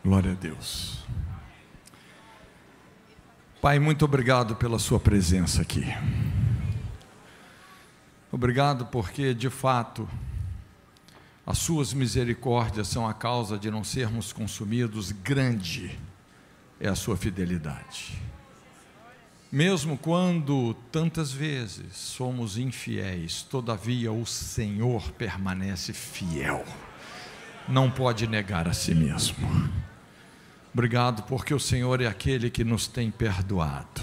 Glória a Deus. Pai, muito obrigado pela sua presença aqui. Obrigado porque, de fato, as suas misericórdias são a causa de não sermos consumidos. Grande é a sua fidelidade. Mesmo quando tantas vezes somos infiéis, todavia o Senhor permanece fiel. Não pode negar a si mesmo. Obrigado porque o Senhor é aquele que nos tem perdoado,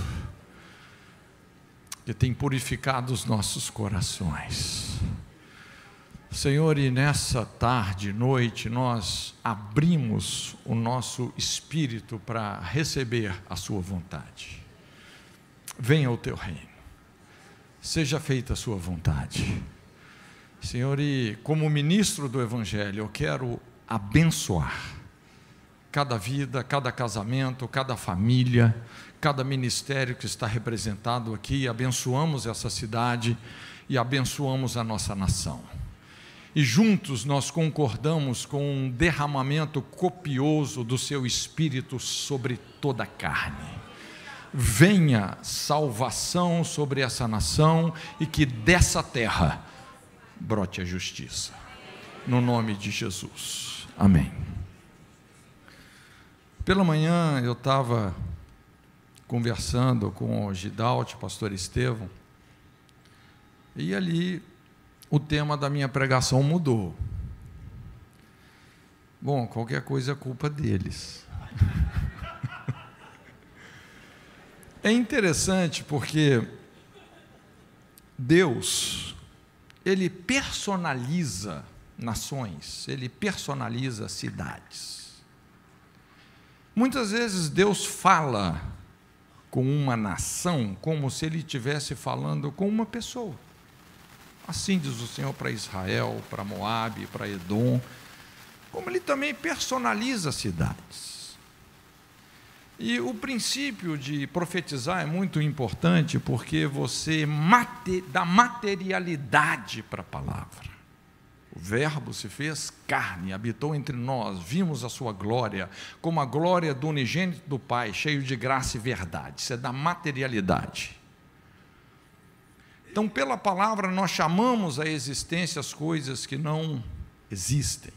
que tem purificado os nossos corações. Senhor, e nessa tarde, noite, nós abrimos o nosso espírito para receber a sua vontade. Venha o teu reino, seja feita a sua vontade. Senhor, e como ministro do Evangelho, eu quero abençoar cada vida, cada casamento, cada família, cada ministério que está representado aqui. Abençoamos essa cidade e abençoamos a nossa nação. E juntos nós concordamos com um derramamento copioso do seu Espírito sobre toda a carne. Venha salvação sobre essa nação e que dessa terra brote a justiça. No nome de Jesus. Amém. Pela manhã eu estava conversando com o Gidalt, pastor Estevão, e ali o tema da minha pregação mudou. Bom, qualquer coisa é culpa deles. É interessante porque Deus, Ele personaliza nações, Ele personaliza cidades. Muitas vezes Deus fala com uma nação como se Ele estivesse falando com uma pessoa. Assim diz o Senhor para Israel, para Moabe, para Edom, como Ele também personaliza cidades. E o princípio de profetizar é muito importante porque você dá materialidade para a palavra. O Verbo se fez carne, habitou entre nós, vimos a sua glória, como a glória do unigênito do Pai, cheio de graça e verdade. Isso é da materialidade. Então, pela palavra, nós chamamos à existência as coisas que não existem.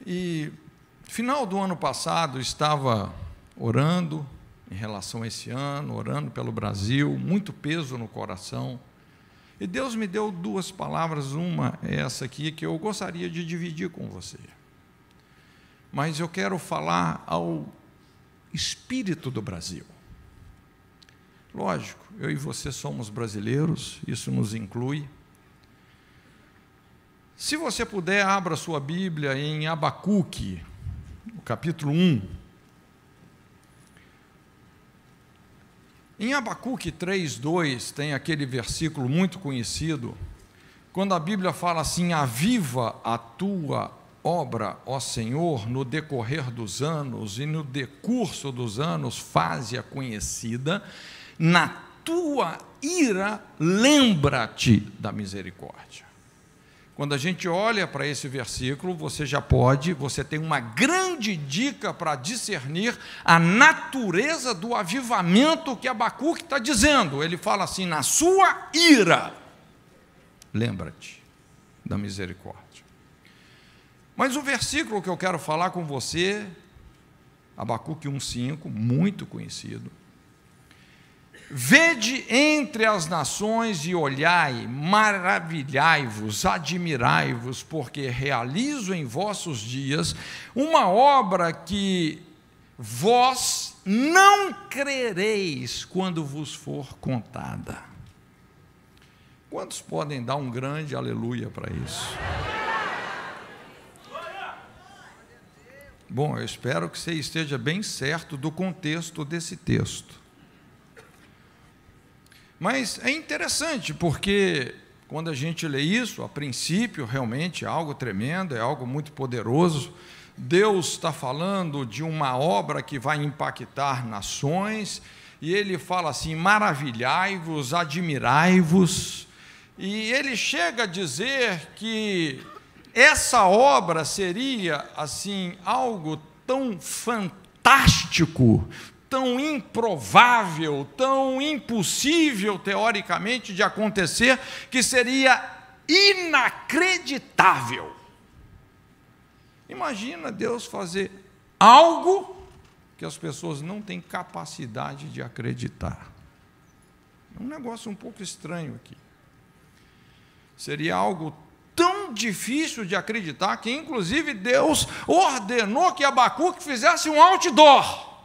E, final do ano passado, estava orando em relação a esse ano, orando pelo Brasil, muito peso no coração. E Deus me deu duas palavras, uma é essa aqui, que eu gostaria de dividir com você. Mas eu quero falar ao espírito do Brasil. Lógico, eu e você somos brasileiros, isso nos inclui. Se você puder, abra sua Bíblia em Abacuque, no capítulo 1. Em Abacuque 3:2 tem aquele versículo muito conhecido, quando a Bíblia fala assim: aviva a tua obra, ó Senhor, no decorrer dos anos, e no decurso dos anos faze-a conhecida, na tua ira lembra-te da misericórdia. Quando a gente olha para esse versículo, você tem uma grande dica para discernir a natureza do avivamento que Abacuque está dizendo. Ele fala assim: na sua ira, lembra-te da misericórdia. Mas o versículo que eu quero falar com você, Abacuque 1:5, muito conhecido. Vede entre as nações e olhai, maravilhai-vos, admirai-vos, porque realizo em vossos dias uma obra que vós não crereis quando vos for contada. Quantos podem dar um grande aleluia para isso? Bom, eu espero que você esteja bem certo do contexto desse texto. Mas é interessante, porque quando a gente lê isso, a princípio realmente é algo tremendo, é algo muito poderoso. Deus está falando de uma obra que vai impactar nações, e Ele fala assim: maravilhai-vos, admirai-vos, e Ele chega a dizer que essa obra seria assim algo tão fantástico, tão improvável, tão impossível teoricamente de acontecer, que seria inacreditável. Imagina Deus fazer algo que as pessoas não têm capacidade de acreditar. É um negócio um pouco estranho aqui. Seria algo tão difícil de acreditar que, inclusive, Deus ordenou que Abacuque fizesse um outdoor.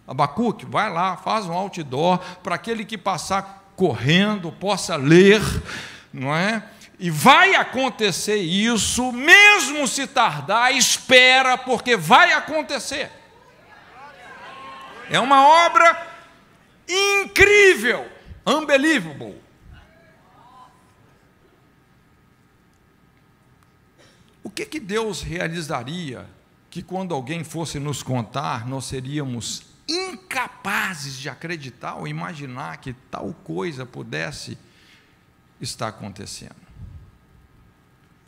Abacuque, vai lá, faz um outdoor para aquele que passar correndo possa ler, não é? E vai acontecer isso, mesmo se tardar, espera, porque vai acontecer. É uma obra incrível, unbelievable. O que Deus realizaria que, quando alguém fosse nos contar, nós seríamos incapazes de acreditar ou imaginar que tal coisa pudesse estar acontecendo?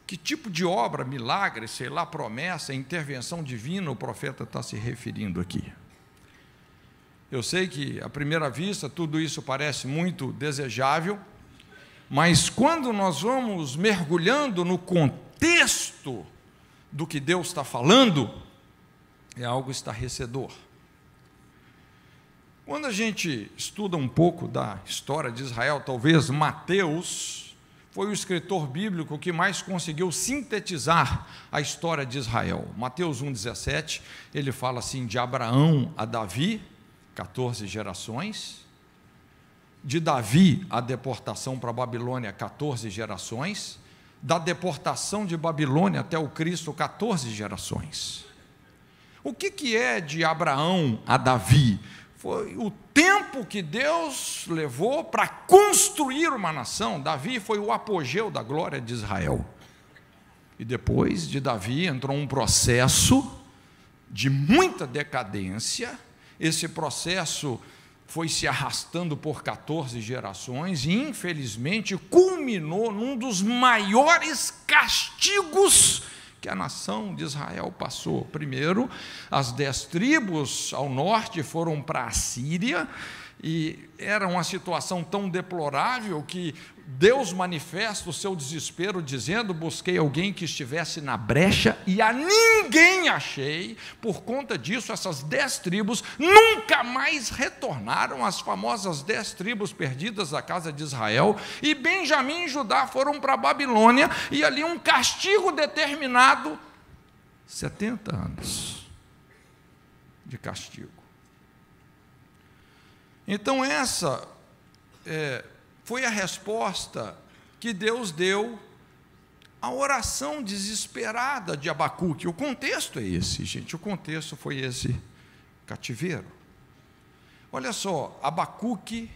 Que tipo de obra, milagre, sei lá, promessa, intervenção divina o profeta está se referindo aqui? Eu sei que, à primeira vista, tudo isso parece muito desejável, mas quando nós vamos mergulhando no contexto do que Deus está falando, é algo estarrecedor. Quando a gente estuda um pouco da história de Israel, talvez Mateus foi o escritor bíblico que mais conseguiu sintetizar a história de Israel. Mateus 1,17, ele fala assim, de Abraão a Davi, 14 gerações, de Davi a deportação para a Babilônia, 14 gerações, da deportação de Babilônia até o Cristo, 14 gerações. O que é de Abraão a Davi? Foi o tempo que Deus levou para construir uma nação. Davi foi o apogeu da glória de Israel. E depois de Davi entrou um processo de muita decadência. Esse processo foi se arrastando por 14 gerações e, infelizmente, culminou num dos maiores castigos que a nação de Israel passou. Primeiro, as 10 tribos ao norte foram para a Síria, e era uma situação tão deplorável que Deus manifesta o seu desespero, dizendo: busquei alguém que estivesse na brecha e a ninguém achei. Por conta disso, essas 10 tribos nunca mais retornaram, as famosas 10 tribos perdidas da casa de Israel, e Benjamim e Judá foram para a Babilônia, e ali um castigo determinado, 70 anos de castigo. Então essa foi a resposta que Deus deu à oração desesperada de Abacuque. O contexto é esse, gente, o contexto foi esse cativeiro. Olha só, Abacuque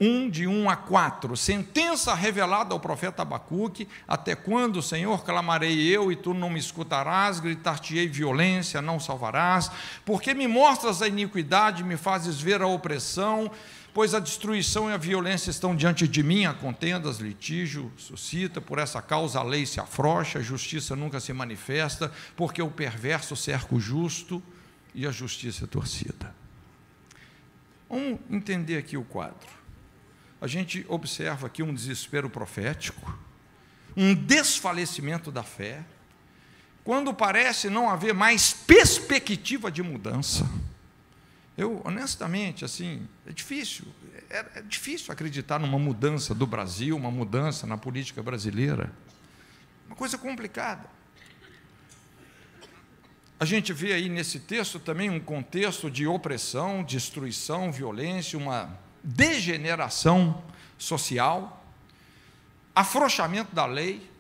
1, de 1 a 4, sentença revelada ao profeta Abacuque: até quando, Senhor, clamarei eu e tu não me escutarás, gritar-te-ei violência, não salvarás, porque me mostras a iniquidade, me fazes ver a opressão, pois a destruição e a violência estão diante de mim, há contendas, litígio suscita, por essa causa a lei se afrouxa, a justiça nunca se manifesta, porque o perverso cerca o justo e a justiça é torcida. Vamos entender aqui o quadro. A gente observa aqui um desespero profético, um desfalecimento da fé, quando parece não haver mais perspectiva de mudança. Eu, honestamente, assim, é difícil acreditar numa mudança do Brasil, uma mudança na política brasileira, uma coisa complicada. A gente vê aí nesse texto também um contexto de opressão, destruição, violência, uma degeneração social, afrouxamento da lei,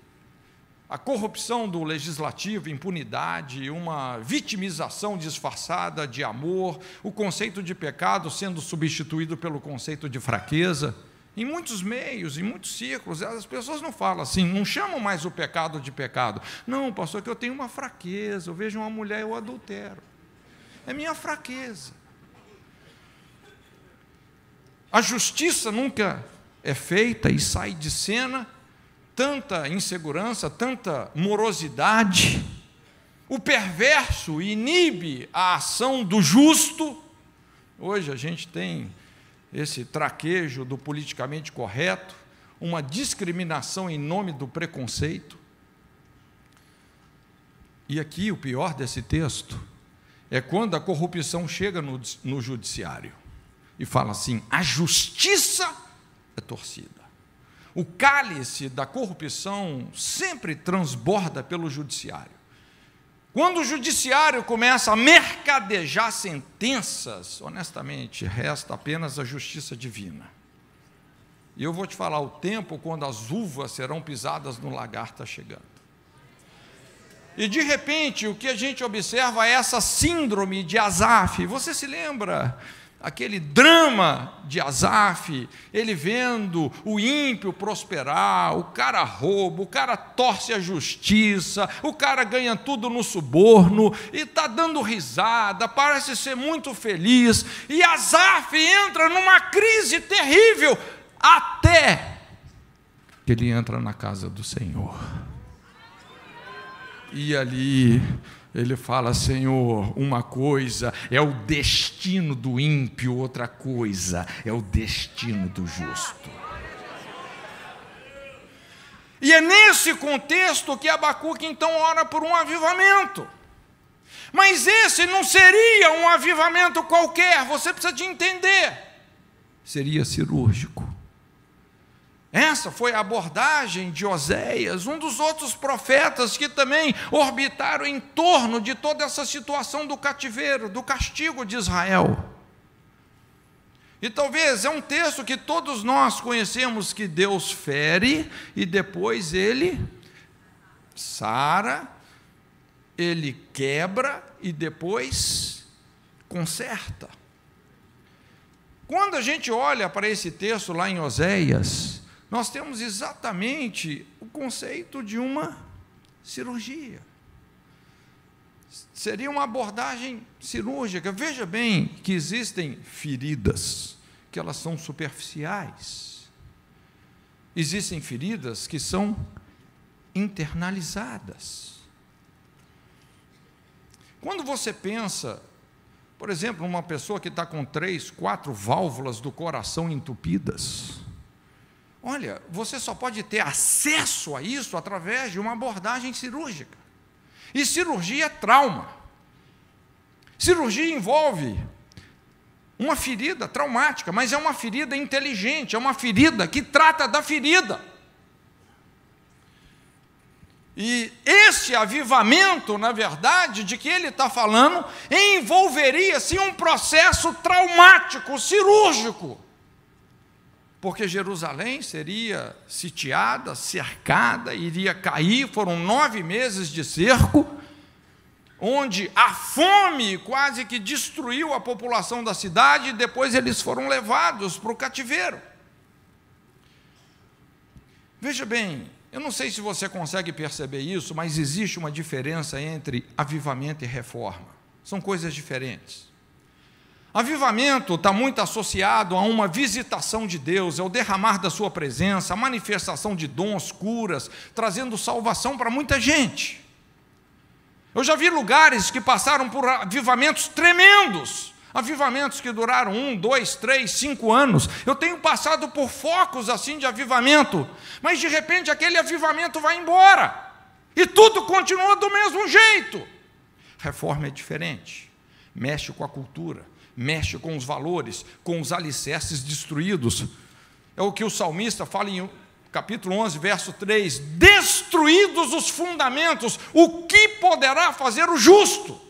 a corrupção do legislativo, impunidade, uma vitimização disfarçada de amor, o conceito de pecado sendo substituído pelo conceito de fraqueza. Em muitos meios, em muitos círculos, as pessoas não falam assim, não chamam mais o pecado de pecado. Não, pastor, que eu tenho uma fraqueza, eu vejo uma mulher e eu adultero. É minha fraqueza. A justiça nunca é feita e sai de cena, tanta insegurança, tanta morosidade. O perverso inibe a ação do justo. Hoje a gente tem esse traquejo do politicamente correto, uma discriminação em nome do preconceito. E aqui o pior desse texto é quando a corrupção chega no judiciário e fala assim: a justiça é torcida. O cálice da corrupção sempre transborda pelo judiciário. Quando o judiciário começa a mercadejar sentenças, honestamente, resta apenas a justiça divina. E eu vou te falar, o tempo quando as uvas serão pisadas no lagar está chegando. E de repente, o que a gente observa é essa síndrome de Asaf. Você se lembra aquele drama de Asaf, ele vendo o ímpio prosperar, o cara rouba, o cara torce a justiça, o cara ganha tudo no suborno, e está dando risada, parece ser muito feliz, e Asaf entra numa crise terrível, até que ele entra na casa do Senhor. E ali ele fala: Senhor, uma coisa é o destino do ímpio, outra coisa é o destino do justo. E é nesse contexto que Abacuque então ora por um avivamento. Mas esse não seria um avivamento qualquer, você precisa de entender. Seria cirúrgico. Essa foi a abordagem de Oséias, um dos outros profetas que também orbitaram em torno de toda essa situação do cativeiro, do castigo de Israel. E talvez é um texto que todos nós conhecemos, que Deus fere e depois Ele sara, Ele quebra e depois conserta. Quando a gente olha para esse texto lá em Oséias, nós temos exatamente o conceito de uma cirurgia. Seria uma abordagem cirúrgica. Veja bem que existem feridas, que elas são superficiais. Existem feridas que são internalizadas. Quando você pensa, por exemplo, numa pessoa que está com 3, 4 válvulas do coração entupidas, olha, você só pode ter acesso a isso através de uma abordagem cirúrgica. E cirurgia é trauma. Cirurgia envolve uma ferida traumática, mas é uma ferida inteligente, é uma ferida que trata da ferida. E esse avivamento, na verdade, de que ele está falando, envolveria, sim, um processo traumático, cirúrgico. Porque Jerusalém seria sitiada, cercada, iria cair. Foram 9 meses de cerco, onde a fome quase que destruiu a população da cidade, e depois eles foram levados para o cativeiro. Veja bem, eu não sei se você consegue perceber isso, mas existe uma diferença entre avivamento e reforma. São coisas diferentes. Avivamento está muito associado a uma visitação de Deus, é o derramar da sua presença, a manifestação de dons, curas, trazendo salvação para muita gente. Eu já vi lugares que passaram por avivamentos tremendos, avivamentos que duraram 1, 2, 3, 5 anos. Eu tenho passado por focos assim de avivamento, mas de repente aquele avivamento vai embora, e tudo continua do mesmo jeito. Reforma é diferente, mexe com a cultura, mexe com os valores, com os alicerces destruídos. É o que o salmista fala em capítulo 11, verso 3, destruídos os fundamentos, o que poderá fazer o justo?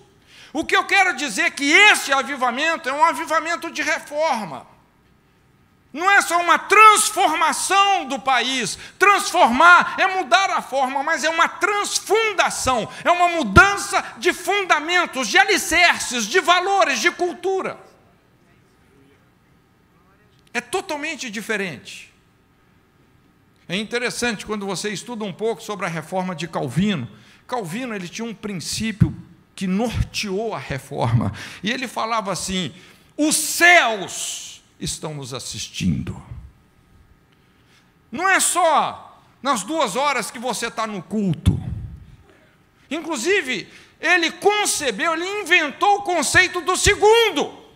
O que eu quero dizer é que esse avivamento é um avivamento de reforma. Não é só uma transformação do país. Transformar é mudar a forma, mas é uma transfundação, é uma mudança de fundamentos, de alicerces, de valores, de cultura. É totalmente diferente. É interessante quando você estuda um pouco sobre a reforma de Calvino. Calvino, ele tinha um princípio que norteou a reforma, e ele falava assim: os céus estão nos assistindo. Não é só nas 2 horas que você está no culto. Inclusive, ele concebeu, ele inventou o conceito do segundo.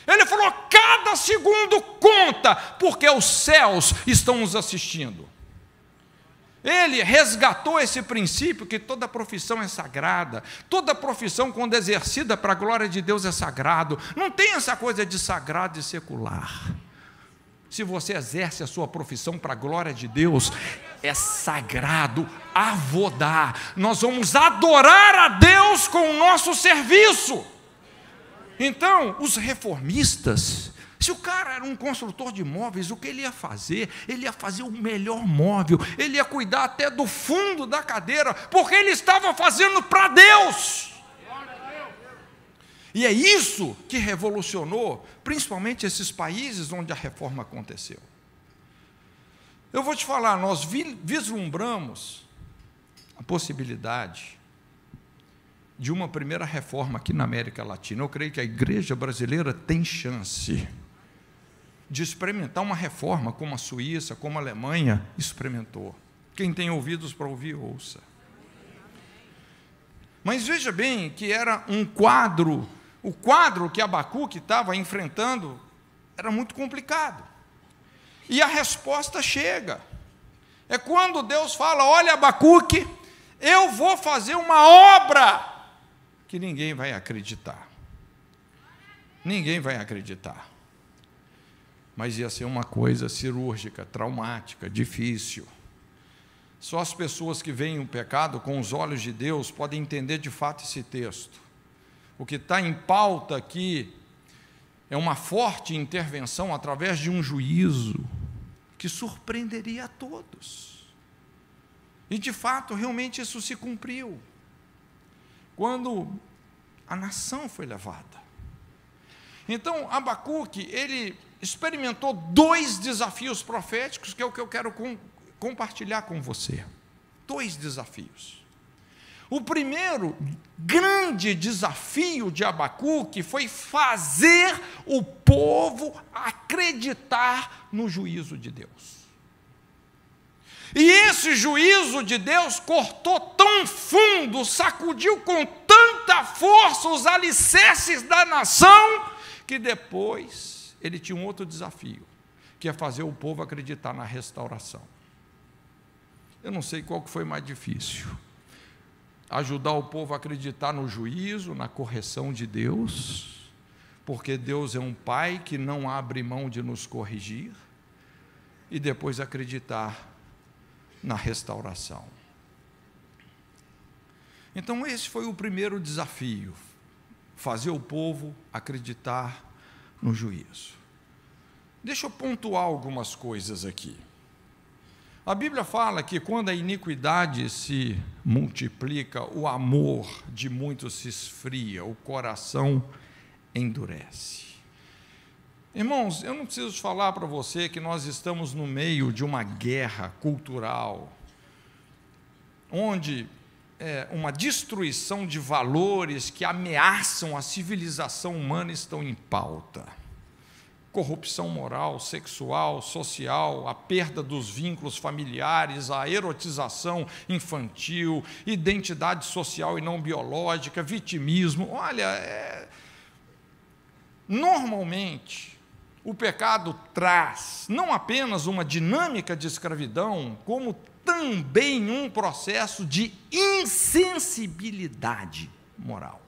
Ele falou: cada segundo conta, porque os céus estão nos assistindo. Ele resgatou esse princípio que toda profissão é sagrada, toda profissão, quando exercida para a glória de Deus, é sagrado. Não tem essa coisa de sagrado e secular. Se você exerce a sua profissão para a glória de Deus, é sagrado, avodá. Nós vamos adorar a Deus com o nosso serviço. Então, os reformistas, se o cara era um construtor de móveis, o que ele ia fazer? Ele ia fazer o melhor móvel, ele ia cuidar até do fundo da cadeira, porque ele estava fazendo para Deus. E é isso que revolucionou, principalmente esses países onde a reforma aconteceu. Eu vou te falar, nós vislumbramos a possibilidade de uma primeira reforma aqui na América Latina. Eu creio que a igreja brasileira tem chance de experimentar uma reforma como a Suíça, como a Alemanha experimentou. Quem tem ouvidos para ouvir, ouça. Mas veja bem que era um quadro, o quadro que Abacuque estava enfrentando era muito complicado. E a resposta chega. É quando Deus fala: olha, Abacuque, eu vou fazer uma obra que ninguém vai acreditar. Ninguém vai acreditar. Mas ia ser uma coisa cirúrgica, traumática, difícil. Só as pessoas que veem o pecado com os olhos de Deus podem entender de fato esse texto. O que está em pauta aqui é uma forte intervenção através de um juízo que surpreenderia a todos. E de fato, realmente isso se cumpriu. Quando a nação foi levada. Então, Abacuque, ele experimentou 2 desafios proféticos, que é o que eu quero compartilhar com você. 2 desafios. O primeiro grande desafio de Abacuque foi fazer o povo acreditar no juízo de Deus. E esse juízo de Deus cortou tão fundo, sacudiu com tanta força os alicerces da nação, que depois ele tinha um outro desafio, que é fazer o povo acreditar na restauração. Eu não sei qual que foi mais difícil. Ajudar o povo a acreditar no juízo, na correção de Deus, porque Deus é um Pai que não abre mão de nos corrigir, e depois acreditar na restauração. Então esse foi o primeiro desafio, fazer o povo acreditar no juízo. Deixa eu pontuar algumas coisas aqui. A Bíblia fala que quando a iniquidade se multiplica, o amor de muitos se esfria, o coração endurece. Irmãos, eu não preciso falar para você que nós estamos no meio de uma guerra cultural, onde uma destruição de valores que ameaçam a civilização humana estão em pauta. Corrupção moral, sexual, social, a perda dos vínculos familiares, a erotização infantil, identidade social e não biológica, vitimismo. Olha, normalmente o pecado traz não apenas uma dinâmica de escravidão, como também um processo de insensibilidade moral,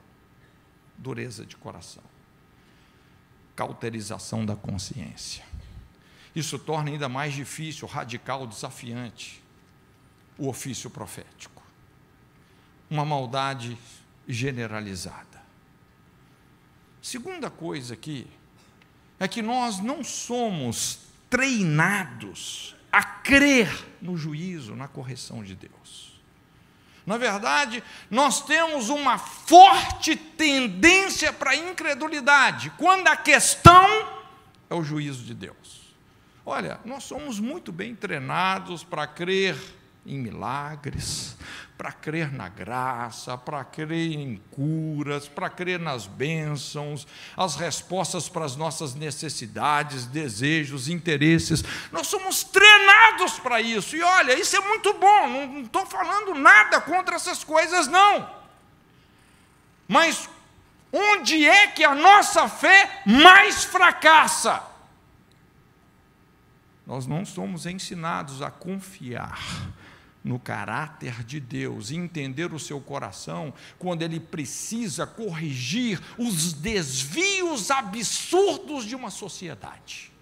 dureza de coração, cauterização da consciência. Isso torna ainda mais difícil, radical, desafiante o ofício profético. Uma maldade generalizada. Segunda coisa aqui é que nós não somos treinados a crer no juízo, na correção de Deus. Na verdade, nós temos uma forte tendência para a incredulidade, quando a questão é o juízo de Deus. Olha, nós somos muito bem treinados para crer em milagres, para crer na graça, para crer em curas, para crer nas bênçãos, as respostas para as nossas necessidades, desejos, interesses. Nós somos treinados para isso. E olha, isso é muito bom, não estou falando nada contra essas coisas, não. Mas onde é que a nossa fé mais fracassa? Nós não somos ensinados a confiar no caráter de Deus e entender o seu coração quando Ele precisa corrigir os desvios absurdos de uma sociedade.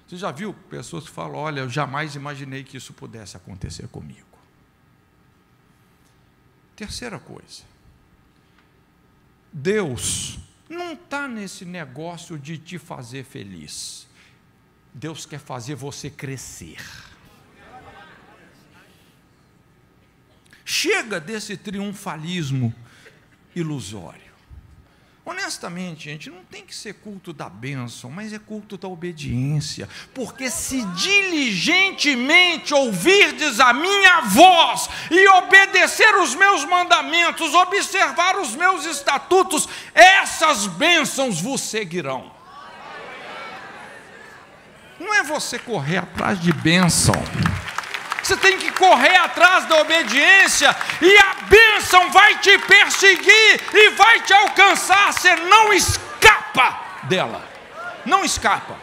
Você já viu pessoas que falam, olha, eu jamais imaginei que isso pudesse acontecer comigo. Terceira coisa, Deus não está nesse negócio de te fazer feliz. Deus quer fazer você crescer. Chega desse triunfalismo ilusório. Honestamente, gente, não tem que ser culto da bênção, mas é culto da obediência, porque se diligentemente ouvirdes a minha voz e obedecer os meus mandamentos, observar os meus estatutos, essas bênçãos vos seguirão. Não é você correr atrás de bênção. Você tem que correr atrás da obediência, e a bênção vai te perseguir e vai te alcançar. Você não escapa dela, não escapa.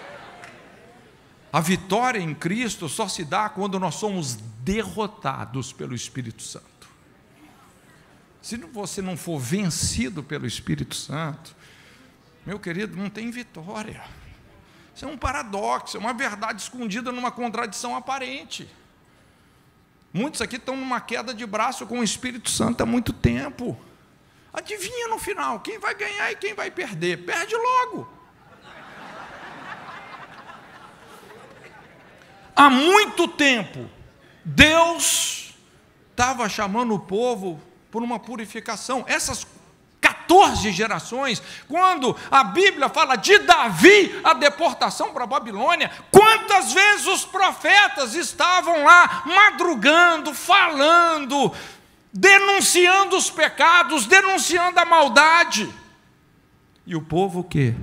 A vitória em Cristo só se dá quando nós somos derrotados pelo Espírito Santo. Se você não for vencido pelo Espírito Santo, meu querido, não tem vitória. Isso é um paradoxo, é uma verdade escondida numa contradição aparente. Muitos aqui estão numa queda de braço com o Espírito Santo há muito tempo. Adivinha no final, quem vai ganhar e quem vai perder? Perde logo. Há muito tempo, Deus estava chamando o povo por uma purificação. Essas 14 gerações, quando a Bíblia fala de Davi, a deportação para a Babilônia, quantas vezes os profetas estavam lá madrugando, falando, denunciando os pecados, denunciando a maldade. E o povo o quê?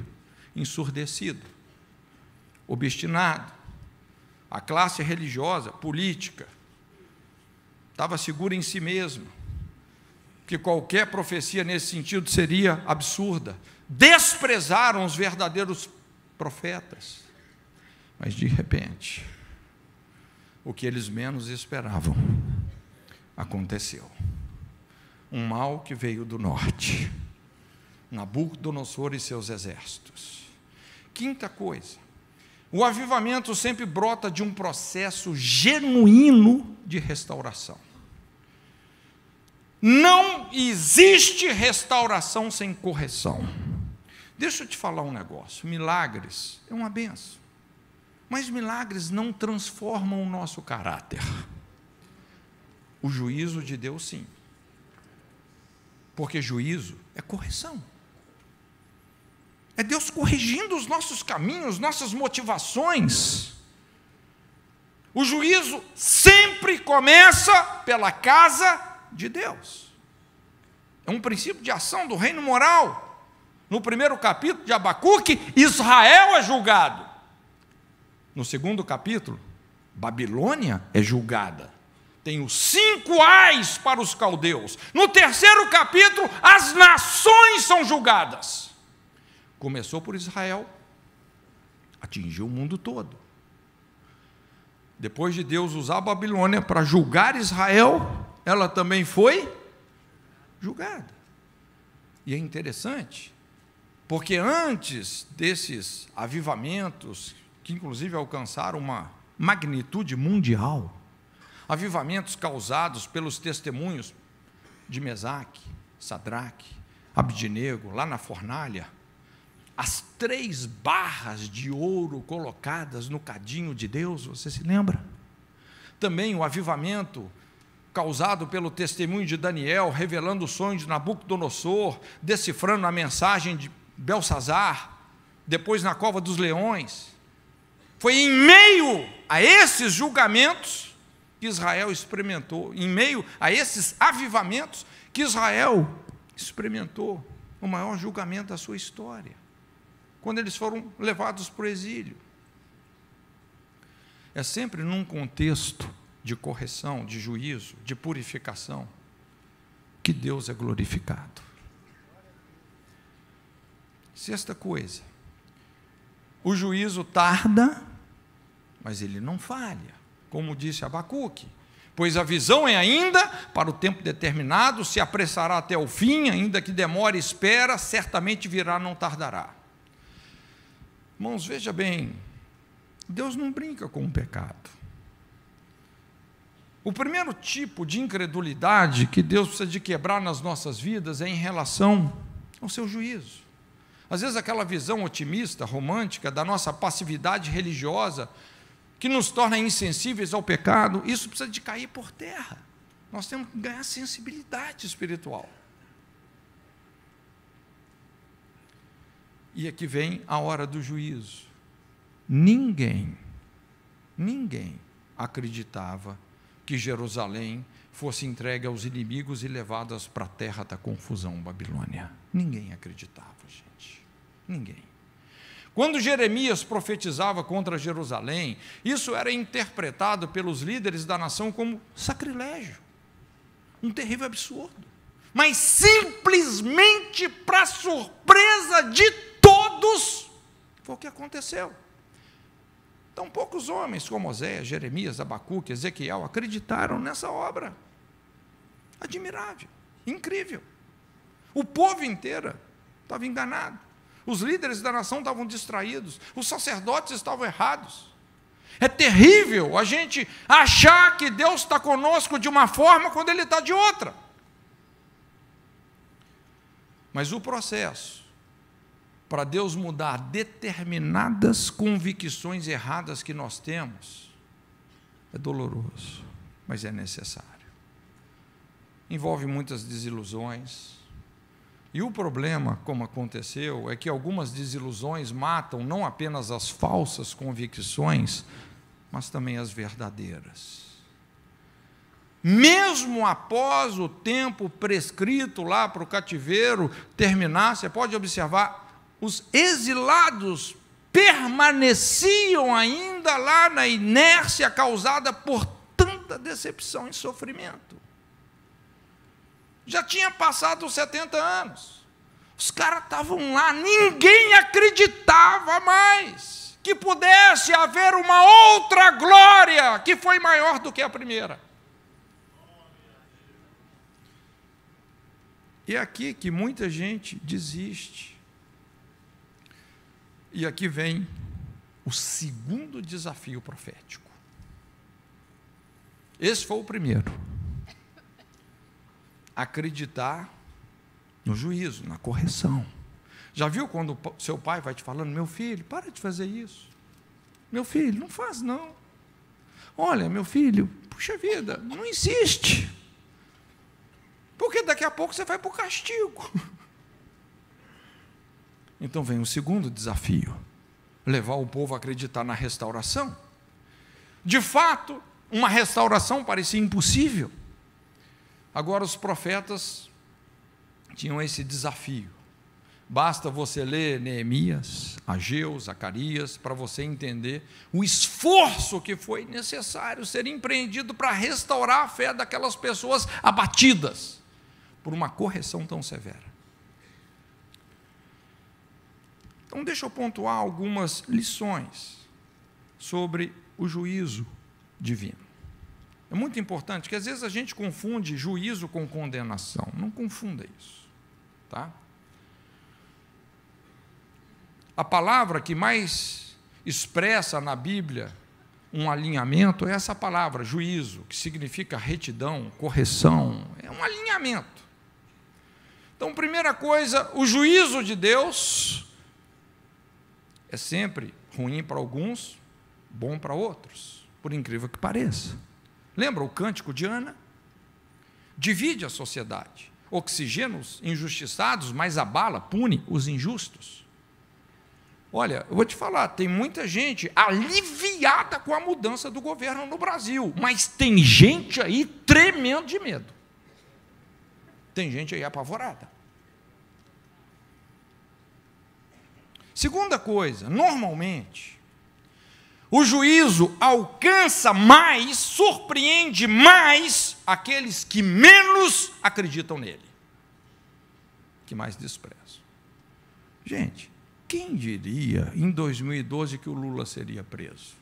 Ensurdecido, obstinado. A classe religiosa, política, estava segura em si mesma, que qualquer profecia nesse sentido seria absurda. Desprezaram os verdadeiros profetas. Mas de repente, o que eles menos esperavam aconteceu. Um mal que veio do norte, Nabucodonosor e seus exércitos. Quinta coisa, o avivamento sempre brota de um processo genuíno de restauração. Não existe restauração sem correção. Deixa eu te falar um negócio, milagres é uma benção, mas milagres não transformam o nosso caráter. O juízo de Deus sim, porque juízo é correção. É Deus corrigindo os nossos caminhos, nossas motivações. O juízo sempre começa pela casa de Deus. É um princípio de ação do reino moral. No primeiro capítulo de Abacuque, Israel é julgado. No segundo capítulo, Babilônia é julgada. Tem os 5 ais para os caldeus. No terceiro capítulo, as nações são julgadas. Começou por Israel, atingiu o mundo todo. Depois de Deus usar a Babilônia para julgar Israel, ela também foi julgada. E é interessante, porque antes desses avivamentos, que inclusive alcançaram uma magnitude mundial, avivamentos causados pelos testemunhos de Mesaque, Sadraque, Abdinego, lá na fornalha, as 3 barras de ouro colocadas no cadinho de Deus, você se lembra? Também o avivamento causado pelo testemunho de Daniel, revelando o sonho de Nabucodonosor, decifrando a mensagem de Belsazar, depois na cova dos leões. Foi em meio a esses julgamentos que Israel experimentou, em meio a esses avivamentos que Israel experimentou o maior julgamento da sua história, quando eles foram levados para o exílio. É sempre num contexto de correção, de juízo, de purificação, que Deus é glorificado. Sexta coisa, o juízo tarda, mas ele não falha, como disse Abacuque, pois a visão é ainda para o tempo determinado, se apressará até o fim, ainda que demore, espera, certamente virá, não tardará. Irmãos, veja bem, Deus não brinca com o pecado. O primeiro tipo de incredulidade que Deus precisa de quebrar nas nossas vidas é em relação ao seu juízo. Às vezes aquela visão otimista, romântica, da nossa passividade religiosa, que nos torna insensíveis ao pecado, isso precisa de cair por terra. Nós temos que ganhar sensibilidade espiritual. E aqui vem a hora do juízo. Ninguém acreditava que Jerusalém fosse entregue aos inimigos e levadas para a terra da confusão Babilônia. Ninguém acreditava, gente. Ninguém. Quando Jeremias profetizava contra Jerusalém, isso era interpretado pelos líderes da nação como sacrilégio, um terrível absurdo. Mas simplesmente para surpresa de todos, foi o que aconteceu. Então, poucos homens como Oséias, Jeremias, Abacuque, Ezequiel acreditaram nessa obra. Admirável, incrível. O povo inteiro estava enganado. Os líderes da nação estavam distraídos, os sacerdotes estavam errados. É terrível a gente achar que Deus está conosco de uma forma quando Ele está de outra. Mas o processo para Deus mudar determinadas convicções erradas que nós temos é doloroso, mas é necessário. Envolve muitas desilusões. E o problema, como aconteceu, é que algumas desilusões matam não apenas as falsas convicções, mas também as verdadeiras. Mesmo após o tempo prescrito lá para o cativeiro terminar, você pode observar, os exilados permaneciam ainda lá na inércia causada por tanta decepção e sofrimento. Já tinha passado os 70 anos. Os caras estavam lá, ninguém acreditava mais que pudesse haver uma outra glória que foi maior do que a primeira. E é aqui que muita gente desiste. E aqui vem o segundo desafio profético. Esse foi o primeiro. Acreditar no juízo, na correção. Já viu quando seu pai vai te falando, meu filho, para de fazer isso. Meu filho, não faz não. Olha, meu filho, puxa vida, não insiste. Porque daqui a pouco você vai para o castigo. Então vem o segundo desafio, levar o povo a acreditar na restauração. De fato, uma restauração parecia impossível. Agora os profetas tinham esse desafio. Basta você ler Neemias, Ageu, Zacarias, para você entender o esforço que foi necessário ser empreendido para restaurar a fé daquelas pessoas abatidas por uma correção tão severa. Então, deixa eu pontuar algumas lições sobre o juízo divino. É muito importante que às vezes a gente confunde juízo com condenação. Não confunda isso, tá? A palavra que mais expressa na Bíblia um alinhamento é essa palavra, juízo, que significa retidão, correção, é um alinhamento. Então, primeira coisa, o juízo de Deus é sempre ruim para alguns, bom para outros, por incrível que pareça. Lembra o cântico de Ana? Divide a sociedade, oxigena os injustiçados, mas abala, pune os injustos. Olha, eu vou te falar, tem muita gente aliviada com a mudança do governo no Brasil, mas tem gente aí tremendo de medo. Tem gente aí apavorada. Segunda coisa, normalmente, o juízo alcança mais, surpreende mais aqueles que menos acreditam nele, que mais desprezam. Gente, quem diria em 2012 que o Lula seria preso?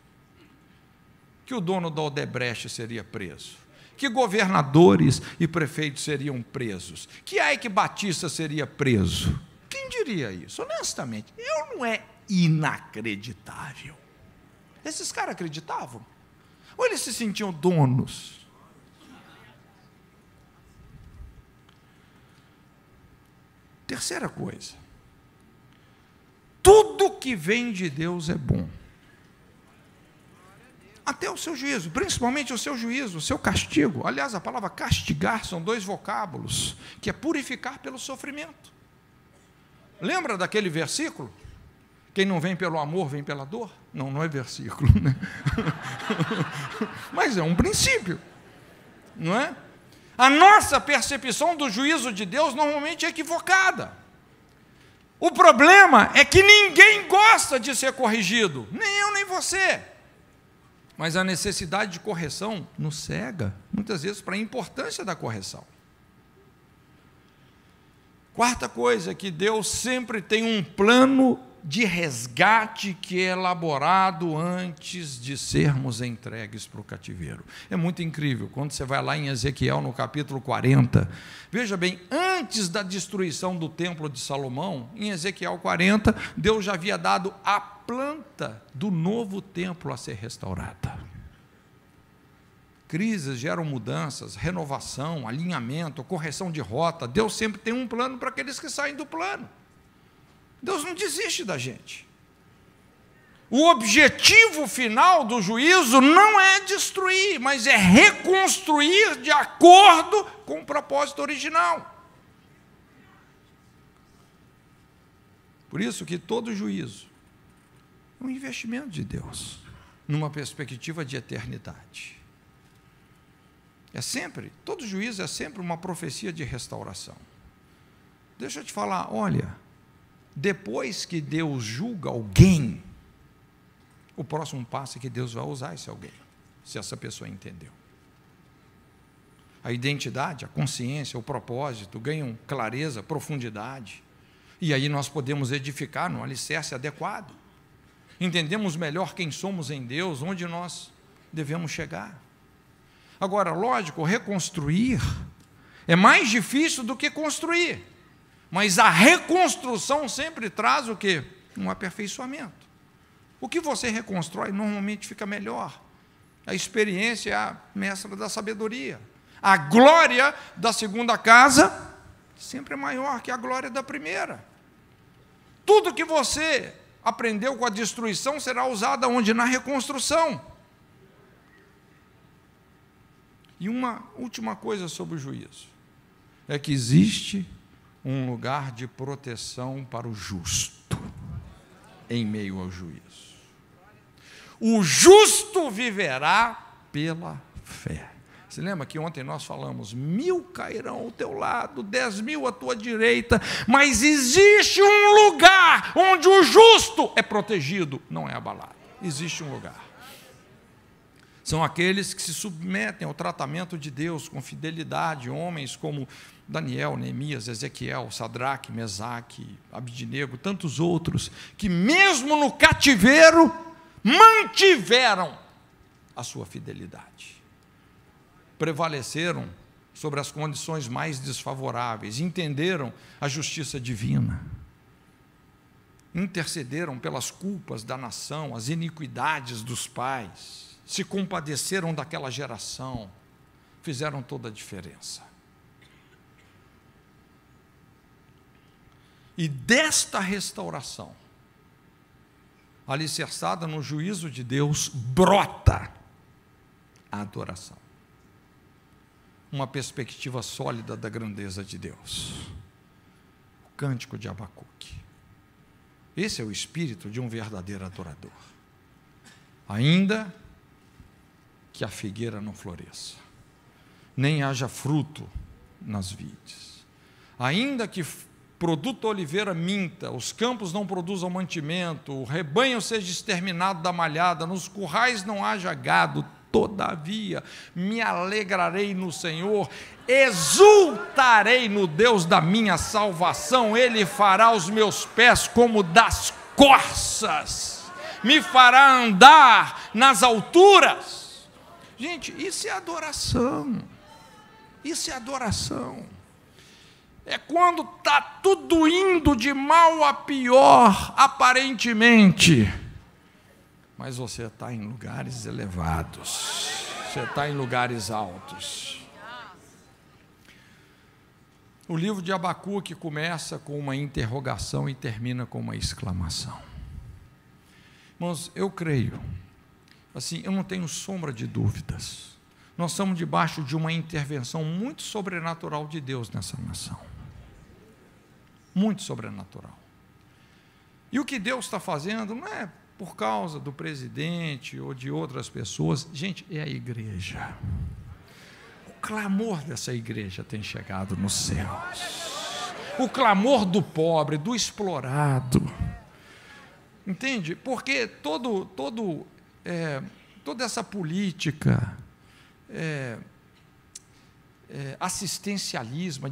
Que o dono da Odebrecht seria preso? Que governadores e prefeitos seriam presos? Que Eike Batista seria preso? Quem diria isso? Honestamente, não é inacreditável. Esses caras acreditavam? Ou eles se sentiam donos? Terceira coisa, tudo que vem de Deus é bom. Até o seu juízo, principalmente o seu juízo, o seu castigo. Aliás, a palavra castigar são dois vocábulos, que é purificar pelo sofrimento. Lembra daquele versículo? Quem não vem pelo amor, vem pela dor? Não, não é versículo, né? Mas é um princípio, não é? A nossa percepção do juízo de Deus normalmente é equivocada. O problema é que ninguém gosta de ser corrigido, nem eu, nem você. Mas a necessidade de correção nos cega, muitas vezes, para a importância da correção. Quarta coisa, que Deus sempre tem um plano de resgate que é elaborado antes de sermos entregues para o cativeiro. É muito incrível, quando você vai lá em Ezequiel, no capítulo 40, veja bem, antes da destruição do templo de Salomão, em Ezequiel 40, Deus já havia dado a planta do novo templo a ser restaurada. Crises geram mudanças, renovação, alinhamento, correção de rota. Deus sempre tem um plano para aqueles que saem do plano. Deus não desiste da gente. O objetivo final do juízo não é destruir, mas é reconstruir de acordo com o propósito original. Por isso que todo juízo é um investimento de Deus, numa perspectiva de eternidade. Todo juízo é sempre uma profecia de restauração. Deixa eu te falar, olha, depois que Deus julga alguém, o próximo passo é que Deus vai usar esse alguém, se essa pessoa entendeu. A identidade, a consciência, o propósito ganham clareza, profundidade, e aí nós podemos edificar no alicerce adequado. Entendemos melhor quem somos em Deus, onde nós devemos chegar. Agora, lógico, reconstruir é mais difícil do que construir, mas a reconstrução sempre traz o quê? Um aperfeiçoamento. O que você reconstrói normalmente fica melhor. A experiência é a mestra da sabedoria. A glória da segunda casa sempre é maior que a glória da primeira. Tudo que você aprendeu com a destruição será usado onde? Na reconstrução. E uma última coisa sobre o juízo, é que existe um lugar de proteção para o justo, em meio ao juízo. O justo viverá pela fé. Você lembra que ontem nós falamos, 1000 cairão ao teu lado, 10.000 à tua direita, mas existe um lugar onde o justo é protegido, não é abalado. Existe um lugar. São aqueles que se submetem ao tratamento de Deus com fidelidade, homens como Daniel, Neemias, Ezequiel, Sadraque, Mesaque, Abidnego, tantos outros, que mesmo no cativeiro mantiveram a sua fidelidade. Prevaleceram sobre as condições mais desfavoráveis, entenderam a justiça divina, intercederam pelas culpas da nação, as iniquidades dos pais, se compadeceram daquela geração, fizeram toda a diferença. E desta restauração, alicerçada no juízo de Deus, brota a adoração. Uma perspectiva sólida da grandeza de Deus. O cântico de Abacuque. Esse é o espírito de um verdadeiro adorador. Ainda que a figueira não floresça, nem haja fruto nas vides, ainda que produto oliveira minta, os campos não produzam mantimento, o rebanho seja exterminado da malhada, nos currais não haja gado, todavia me alegrarei no Senhor, exultarei no Deus da minha salvação, Ele fará os meus pés como das corças, me fará andar nas alturas. Gente, isso é adoração, isso é adoração. É quando está tudo indo de mal a pior, aparentemente, mas você está em lugares elevados, você está em lugares altos. O livro de Abacuque começa com uma interrogação e termina com uma exclamação. Irmãos, eu creio, assim, eu não tenho sombra de dúvidas, nós estamos debaixo de uma intervenção muito sobrenatural de Deus nessa nação. Muito sobrenatural. E o que Deus está fazendo não é por causa do presidente ou de outras pessoas, gente, é a igreja. O clamor dessa igreja tem chegado nos céus. O clamor do pobre, do explorado. Entende? Porque toda essa política assistencialismo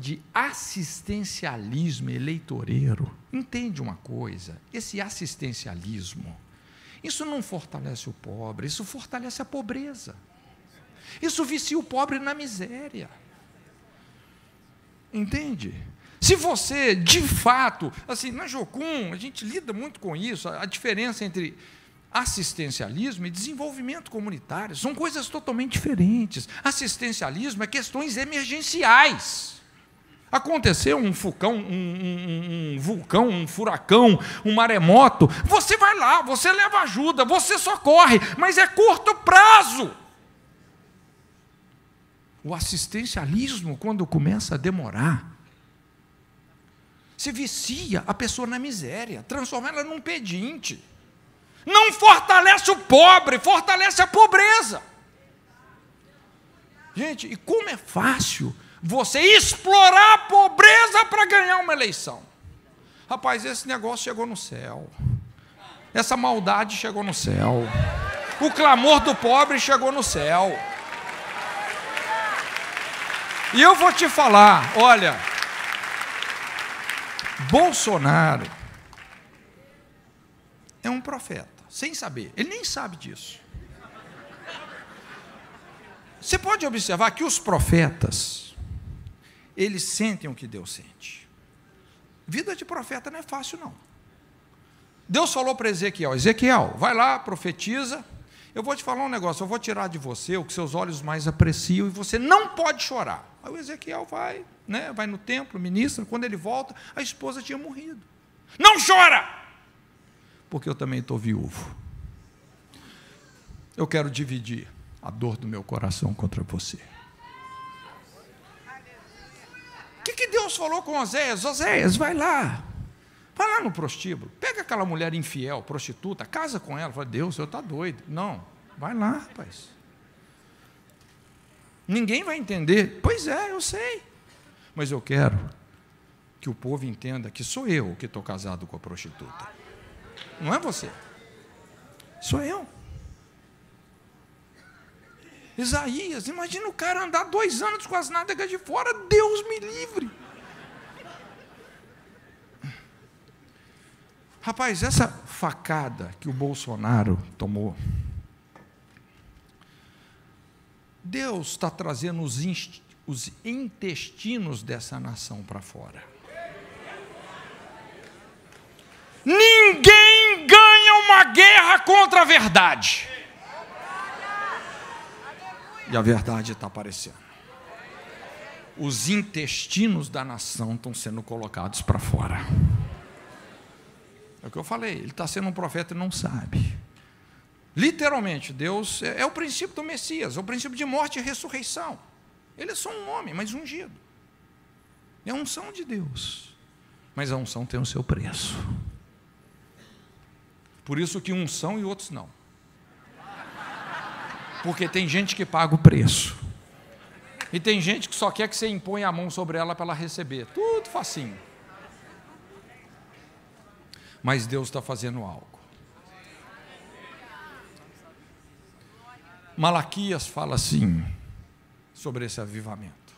eleitoreiro, entende uma coisa, esse assistencialismo, isso não fortalece o pobre, isso fortalece a pobreza, isso vicia o pobre na miséria, entende? Se você, de fato, assim, na Jocum, a gente lida muito com isso, a diferença entre assistencialismo e desenvolvimento comunitário são coisas totalmente diferentes. Assistencialismo é questões emergenciais. Aconteceu um vulcão, um furacão, um maremoto, você vai lá, você leva ajuda, você socorre, mas é curto prazo. O assistencialismo, quando começa a demorar, se vicia a pessoa na miséria, transforma ela num pedinte. Não fortalece o pobre, fortalece a pobreza. Gente, e como é fácil você explorar a pobreza para ganhar uma eleição. Rapaz, esse negócio chegou no céu. Essa maldade chegou no céu. O clamor do pobre chegou no céu. E eu vou te falar, olha, Bolsonaro é um profeta. Sem saber, ele nem sabe disso. Você pode observar que os profetas, eles sentem o que Deus sente. Vida de profeta não é fácil, não. Deus falou para Ezequiel, Ezequiel, vai lá, profetiza, eu vou te falar um negócio, eu vou tirar de você o que seus olhos mais apreciam e você não pode chorar. Aí o Ezequiel vai, né, vai no templo, ministra, quando ele volta, a esposa tinha morrido. Não chora! Porque eu também estou viúvo. Eu quero dividir a dor do meu coração contra você. O que Deus falou com Oséias? Oséias, vai lá no prostíbulo, pega aquela mulher infiel, prostituta, casa com ela. Fala, Deus, o senhor está doido. Não, vai lá, rapaz. Ninguém vai entender. Pois é, eu sei. Mas eu quero que o povo entenda que sou eu que estou casado com a prostituta. Não é você, sou eu. Isaías, imagina o cara andar 2 anos com as nádegas de fora, Deus me livre. Rapaz, essa facada que o Bolsonaro tomou, Deus está trazendo os intestinos dessa nação para fora. Ninguém ganha uma guerra contra a verdade. E a verdade está aparecendo. Os intestinos da nação estão sendo colocados para fora. É o que eu falei, ele está sendo um profeta e não sabe. Literalmente, Deus é o princípio do Messias, é o princípio de morte e ressurreição. Ele é só um homem, mas ungido. É a unção de Deus. Mas a unção tem o seu preço. Por isso que uns são e outros não. Porque tem gente que paga o preço. E tem gente que só quer que você imponha a mão sobre ela para ela receber. Tudo facinho. Mas Deus está fazendo algo. Malaquias fala assim, sobre esse avivamento: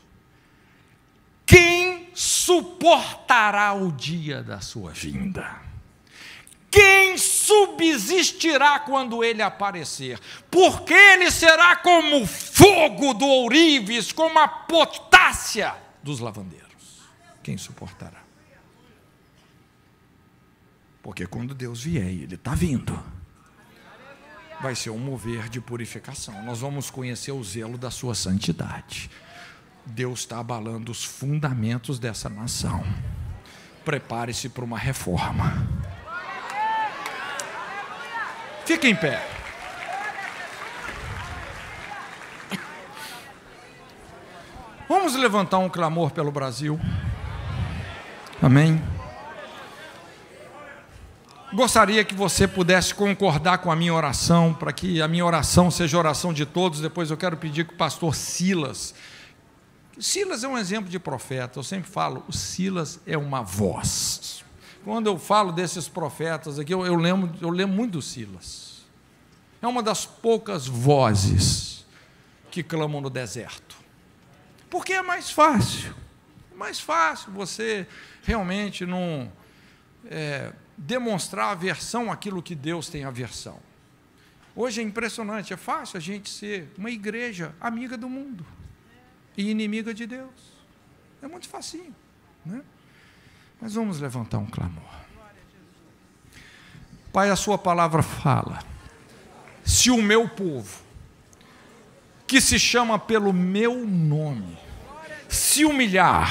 quem suportará o dia da sua vinda? Quem subsistirá quando ele aparecer? Porque ele será como fogo do ourives, como a potássea dos lavandeiros. Quem suportará? Porque quando Deus vier, ele está vindo, vai ser um mover de purificação. Nós vamos conhecer o zelo da sua santidade. Deus está abalando os fundamentos dessa nação. Prepare-se para uma reforma. Fique em pé. Vamos levantar um clamor pelo Brasil. Amém? Gostaria que você pudesse concordar com a minha oração, para que a minha oração seja a oração de todos. Depois eu quero pedir que o pastor Silas é um exemplo de profeta. Eu sempre falo, o Silas é uma voz. Quando eu falo desses profetas aqui, eu lembro muito do Silas. É uma das poucas vozes que clamam no deserto. Porque é mais fácil. É mais fácil você realmente não demonstrar aversão àquilo que Deus tem aversão. Hoje é impressionante, é fácil a gente ser uma igreja amiga do mundo e inimiga de Deus. É muito facinho, né? Mas vamos levantar um clamor. Pai, a sua palavra fala: se o meu povo, que se chama pelo meu nome, se humilhar,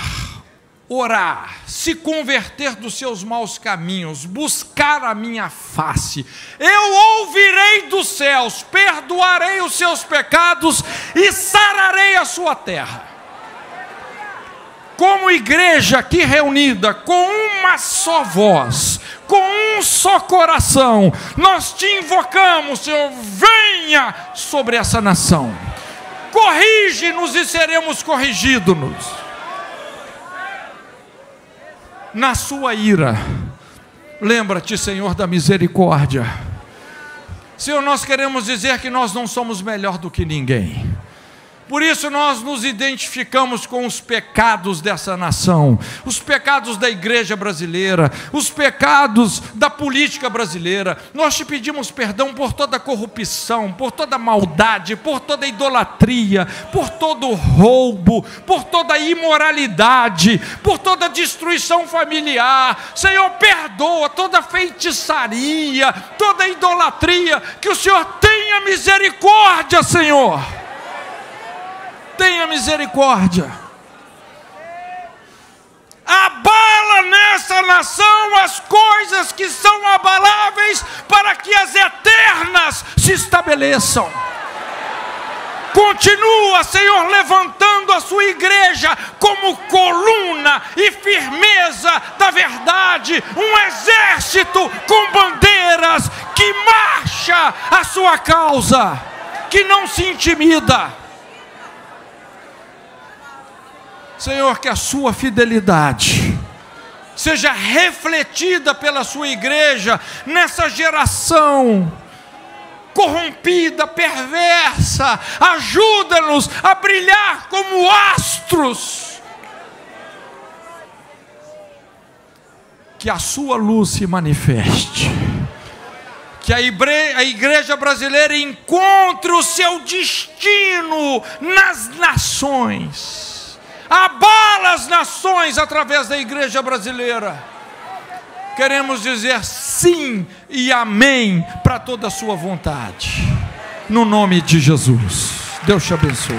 orar, se converter dos seus maus caminhos, buscar a minha face, eu ouvirei dos céus, perdoarei os seus pecados e sararei a sua terra. Como igreja aqui reunida, com uma só voz, com um só coração, nós te invocamos, Senhor, venha sobre essa nação, corrige-nos e seremos corrigidos. Na sua ira, lembra-te, Senhor, da misericórdia. Senhor, nós queremos dizer que nós não somos melhor do que ninguém. Por isso nós nos identificamos com os pecados dessa nação, os pecados da igreja brasileira, os pecados da política brasileira. Nós te pedimos perdão por toda corrupção, por toda maldade, por toda idolatria, por todo roubo, por toda imoralidade, por toda destruição familiar. Senhor, perdoa toda feitiçaria, toda idolatria. Que o Senhor tenha misericórdia, Senhor. Tenha misericórdia. Abala nessa nação as coisas que são abaláveis, para que as eternas se estabeleçam. Continua, Senhor, levantando a sua igreja como coluna e firmeza da verdade, um exército com bandeiras que marcha a sua causa, que não se intimida. Senhor, que a sua fidelidade seja refletida pela sua igreja nessa geração corrompida, perversa. Ajuda-nos a brilhar como astros. Que a sua luz se manifeste. Que a igreja brasileira encontre o seu destino nas nações. Abala as nações através da igreja brasileira. Queremos dizer sim e amém para toda a sua vontade. No nome de Jesus. Deus te abençoe.